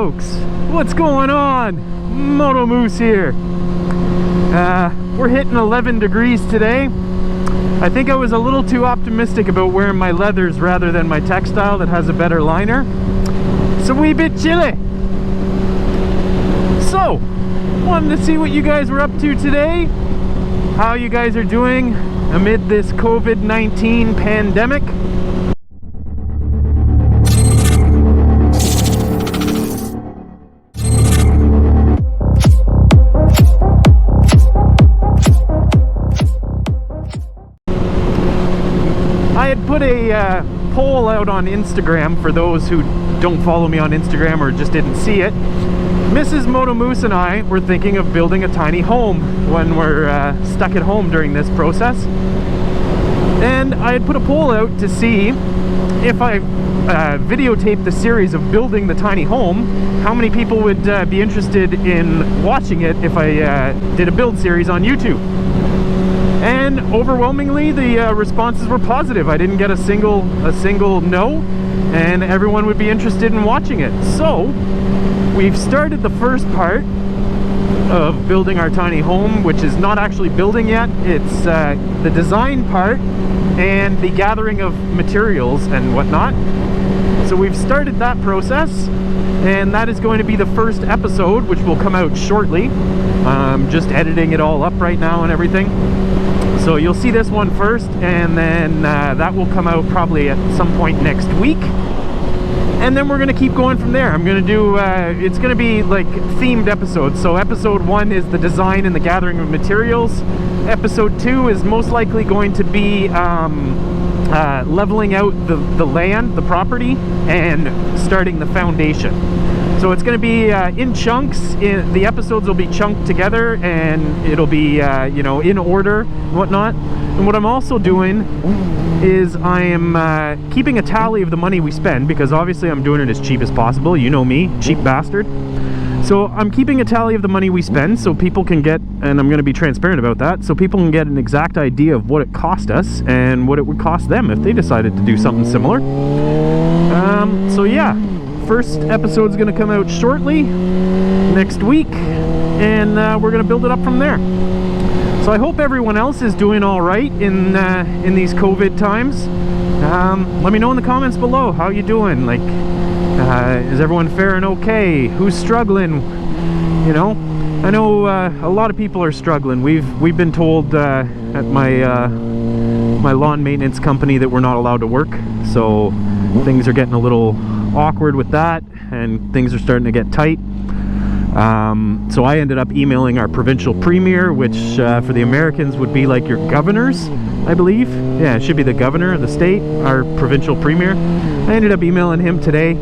folks, what's going on? Moto Moose here. We're hitting 11 degrees today. I think I was a little too optimistic about wearing my leathers rather than my textile that has a better liner. It's a wee bit chilly. So, wanted to see what you guys were up to today, how you guys are doing amid this COVID-19 pandemic. I had put a poll out on Instagram for those who don't follow me on Instagram or just didn't see it. Mrs. Moto Moose and I were thinking of building a tiny home when we're stuck at home during this process. And I had put a poll out to see if I videotaped the series of building the tiny home, how many people would be interested in watching it if I did a build series on YouTube. And overwhelmingly the responses were positive. I didn't get a single no, and everyone would be interested in watching it. So we've started the first part of building our tiny home, which is not actually building yet. It's the design part and the gathering of materials and whatnot. So we've started that process, and that is going to be the first episode, which will come out shortly. Just editing it all up right now and everything. So you'll see this one first, and then that will come out probably at some point next week. And then we're going to keep going from there. I'm going to do, it's going to be like themed episodes. So episode 1 is the design and the gathering of materials. Episode 2 is most likely going to be leveling out the land, the property, and starting the foundation. So it's going to be in chunks. The episodes will be chunked together, and it'll be, you know, in order and whatnot. And what I'm also doing is I am keeping a tally of the money we spend, because obviously I'm doing it as cheap as possible. You know me, cheap bastard. So I'm keeping a tally of the money we spend so people can get, and I'm going to be transparent about that, so people can get an exact idea of what it cost us and what it would cost them if they decided to do something similar. So yeah. First episode's going to come out shortly next week, and we're going to build it up from there. So I hope everyone else is doing all right in these COVID times. Let me know in the comments below how you doing. Like, is everyone faring okay? Who's struggling? You know, I know a lot of people are struggling. We've been told at my lawn maintenance company that we're not allowed to work, so things are getting a little awkward with that, and things are starting to get tight. So I ended up emailing our provincial premier, which for the Americans would be like your governors, I believe. Yeah, it should be the governor of the state, our provincial premier. I ended up emailing him today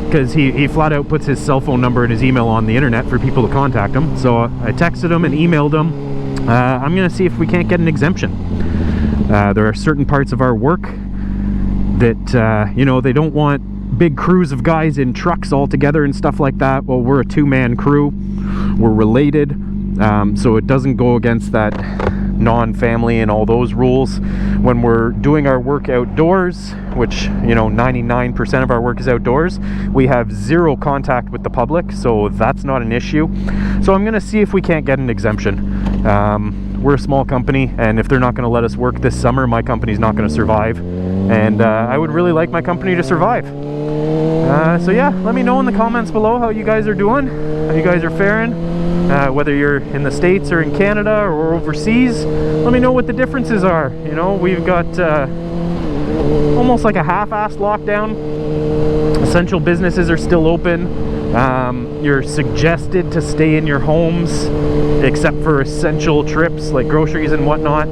because he flat out puts his cell phone number and his email on the internet for people to contact him. So I texted him and emailed him. I'm gonna see if we can't get an exemption. There are certain parts of our work that you know, they don't want big crews of guys in trucks all together and stuff like that. Well, we're a two-man crew, we're related, so it doesn't go against that non-family and all those rules. When we're doing our work outdoors, which, you know, 99% of our work is outdoors, we have zero contact with the public, so that's not an issue. So I'm gonna see if we can't get an exemption. We're a small company, and if they're not going to let us work this summer, my company's not going to survive. And I would really like my company to survive. So yeah, let me know in the comments below how you guys are doing, how you guys are faring, whether you're in the States or in Canada or overseas. Let me know what the differences are. You know, we've got almost like a half-assed lockdown. Essential businesses are still open. You're suggested to stay in your homes except for essential trips like groceries and whatnot,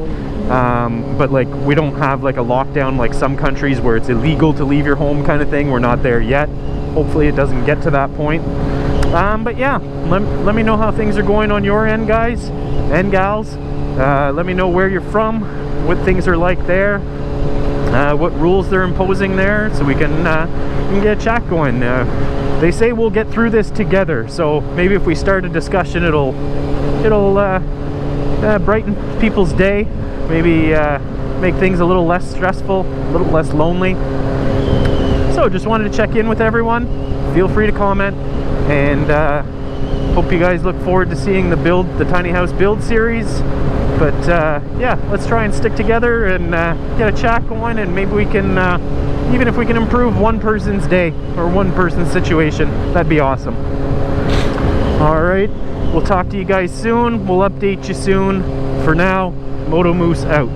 but like we don't have like a lockdown like some countries where it's illegal to leave your home kind of thing. We're not there yet. Hopefully it doesn't get to that point. But yeah, let me know how things are going on your end, guys and gals. Let me know where you're from, what things are like there, what rules they're imposing there, so we can get a chat going. They say we'll get through this together, so maybe if we start a discussion, it'll brighten people's day, maybe make things a little less stressful, a little less lonely. So So just wanted to check in with everyone. Feel free to comment, and hope you guys look forward to seeing the tiny house build series. But yeah, let's try and stick together and get a chat going, and maybe we can, even if we can improve one person's day or one person's situation, that'd be awesome. Alright, we'll talk to you guys soon. We'll update you soon. For now, Moto Moose out.